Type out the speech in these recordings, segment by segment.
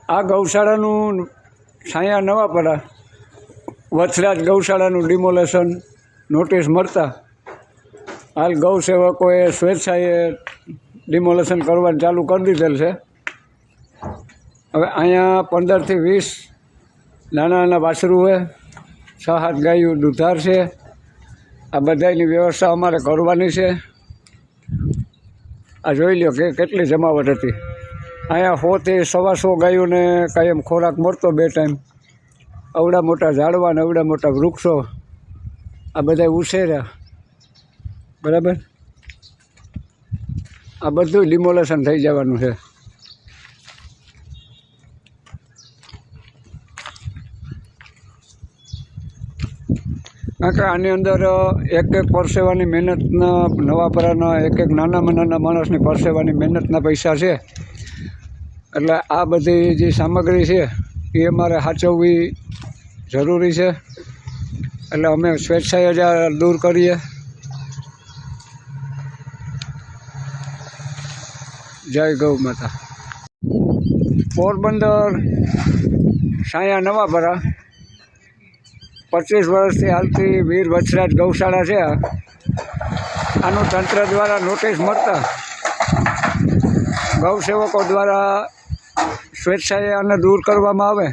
આ ગૌશાળાનું છાયા Navapara Vachhraj ગૌશાળાનું demolition notice મળતા હાલ ગૌસેવકોએ સ્વેચ્છાએ ડિમોલેશન કરવાનું ચાલુ કરી દીધેલ છે। હવે અહીંયા 15 થી 20 નાના નાના વાછરું છે, 6-7 ગાયું દુધાર છે। આ બધાની વ્યવસ્થા અમારે કરવાની છે। આ જોઈ લો કે કેટલી જમાવટ હતી। અહીંયા 100 થી 125 ગાયોને કાયમ ખોરાક મળતો 2 ટાઈમ। અવડા મોટા ઝાડવા ને અવડા મોટા વૃક્ષો આ બધા ઉછેર્યા, બરાબર। આ બધું ડિમોલેશન થઈ જવાનું છે। કારણ કે આની અંદર એક પરસેવાની મહેનતના નવાપરાના એક નાનામાં નાના માણસની પરસેવાની મહેનતના પૈસા છે। એટલે આ બધી જે સામગ્રી છે એ અમારે સાચવવી જરૂરી છે। એટલે અમે સ્વેચ્છાએ જ દૂર કરીએ। જય ગૌ માતા। પોરબંદર છાયા નવાપરા 25 વર્ષથી હાલતી વીર વછરાજ ગૌશાળા છે। આનું તંત્ર દ્વારા નોટિસ મળતા ગૌસેવકો દ્વારા સ્વેચ્છાએ આને દૂર કરવામાં આવે।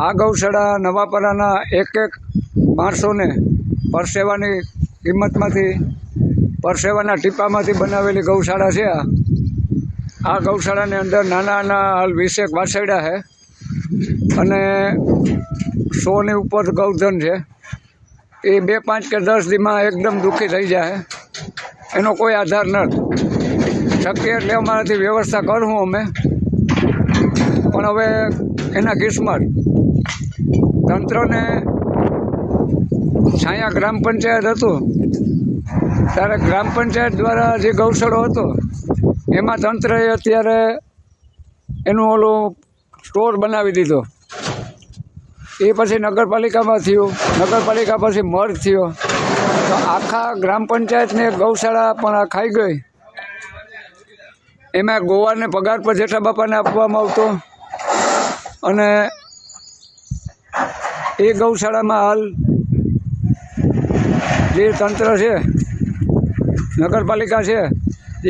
આ ગૌશાળા નવાપરાના એક માણસોને પરસેવાની કિંમતમાંથી પરસેવાના ટીપામાંથી બનાવેલી ગૌશાળા છે। આ ગૌશાળાની અંદર નાના નાના હાલ 20 વાછરડા છે અને 100ની ઉપર ગૌધન છે। એ 2, 5 કે 10 દીમાં એકદમ દુઃખી થઈ જાય, એનો કોઈ આધાર નથી। શક્ય એટલે અમારાથી વ્યવસ્થા કરું અમે, પણ હવે એના કિસ્મત તંત્રને છાયા ગ્રામ પંચાયત હતું ત્યારે ગ્રામ પંચાયત દ્વારા જે ગૌશાળો હતો એમાં તંત્રએ અત્યારે એનું ઓલું સ્ટોર બનાવી દીધો। એ પછી નગરપાલિકામાં થયું, નગરપાલિકા પછી મર્જ થયો, તો આખા ગ્રામ પંચાયતની ગૌશાળા પણ આ ખાઈ ગઈ। એમાં ગોવાને પગાર પર જેઠા બાપાને આપવામાં આવતો અને એ ગૌશાળામાં હાલ જે તંત્ર છે, નગરપાલિકા છે,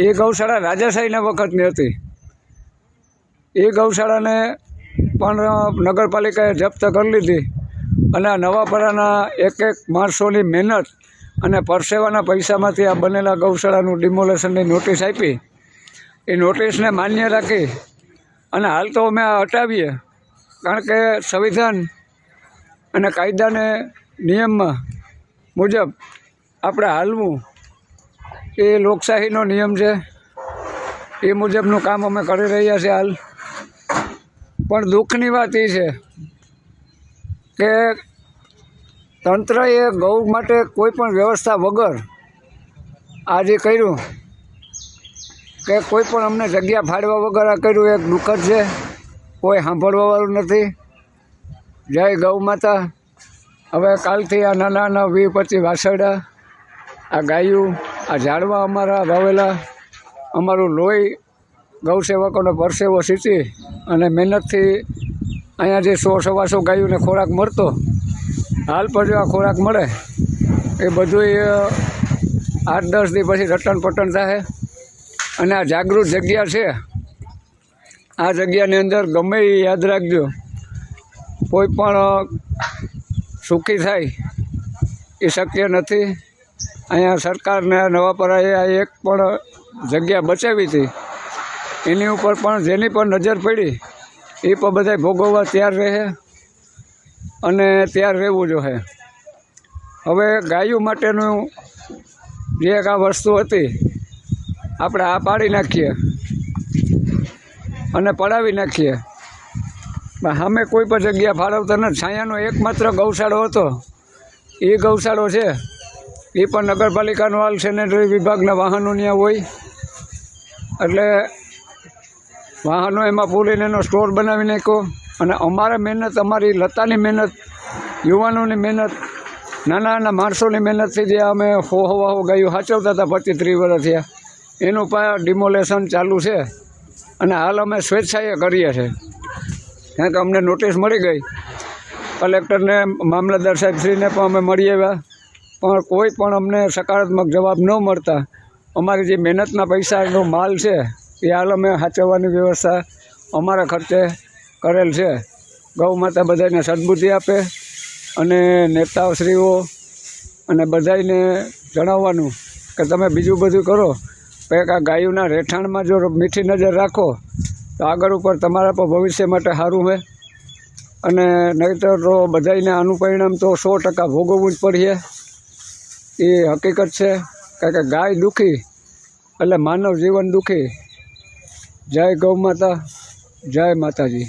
એ ગૌશાળા રાજાશાહીના વખતની હતી। એ ગૌશાળાને પણ નગરપાલિકાએ જપ્ત કરી લીધી અને આ નવાપરાના એક માણસોની મહેનત અને પરસેવાના પૈસામાંથી આ બનેલા ગૌશાળાનું ડિમોલેશનની નોટિસ આપી। એ નોટિસને માન્ય રાખી અને હાલ તો અમે આ હટાવીએ, કારણ કે સંવિધાન અને કાયદાને નિયમમાં મુજબ આપણે હાલવું એ લોકશાહીનો નિયમ છે। એ મુજબનું કામ અમે કરી રહ્યા છીએ હાલ। પણ દુઃખની વાત એ છે કે તંત્રએ ગૌ માટે કોઈ પણ વ્યવસ્થા વગર આ જે કર્યું કે કોઈ પણ અમને જગ્યા ફાળવા વગર આ કર્યું, એક દુઃખદ છે। કોઈ સાંભળવાવાળું નથી। જય ગૌ માતા। હવે કાલથી આ નાના નાના 20-25 વાછરડા, આ ગાયું, આ ઝાડવા અમારા વાવેલા, અમારું લોહી ગૌસેવકોનો પરસેવો સીંચી અને મહેનતથી અહીંયા જે 100-125 ગાયોને ખોરાક મળતો, હાલ પર જો આ ખોરાક મળે એ બધું 8-10 દી પછી રટણ પટણ થાય। અને આ જાગૃત જગ્યા છે, આ જગ્યાની અંદર ગમે એ યાદ રાખજો, કોઈ પણ સુખી થાય એ શક્ય નથી। અહીંયા સરકારને નવાપરાએ આ એક પણ જગ્યા બચાવી હતી, એની ઉપર પણ જેની પણ નજર પડી એ પણ બધા ભોગવવા તૈયાર રહે અને તૈયાર રહેવું જોઈએ। હવે ગાયો માટેનું જે એક આ વસ્તુ હતી આપણે આ પાડી નાખીએ અને પડાવી નાખીએ, સામે કોઈ પણ જગ્યા ફાળવતા નથી। છાયાનો એકમાત્ર ગૌશાળો હતો, એ ગૌશાળો છે એ પણ નગરપાલિકાનો હાલ સેનેટરી વિભાગના વાહનો ત્યાં હોય, એટલે વાહનો એમાં પૂરીને એનો સ્ટોર બનાવી નાખ્યો। અને અમારા મહેનત, અમારી લતાની મહેનત, યુવાનોની મહેનત, નાના નાના માણસોની મહેનતથી જે અમે 100 ગાયો સાચવતા હતા 25-30 વર્ષ થયા, એનું ડિમોલેશન ચાલુ છે। અને હાલ અમે સ્વેચ્છાએ કરીએ છીએ, કારણ કે અમને નોટિસ મળી ગઈ કલેક્ટરને, મામલતદાર સાહેબશ્રીને પણ અમે મળી આવ્યા, પણ કોઈ પણ અમને સકારાત્મક જવાબ ન મળતા અમારી જે મહેનતના પૈસાનો માલ છે એ હાલ અમે સાચવવાની વ્યવસ્થા અમારા ખર્ચે કરેલ છે. ગૌ માતા બધાને સદબુદ્ધિ આપે અને નેતાશ્રીઓ અને બધાને જણાવવાનું કે તમે બીજું બધું કરો, કંઈક આ ગાયોના રહેઠાણમાં જો મીઠી નજર રાખો તો આગળ ઉપર તમારા પર ભવિષ્ય માટે સારું હોય, અને નહીંતર તો બધાને આનું પરિણામ તો 100% ભોગવવું જ પડશે. એ હકીકત છે, કારણ કે ગાય દુઃખી એટલે માનવ જીવન દુઃખી. જય ગૌ માતા, જય માતાજી.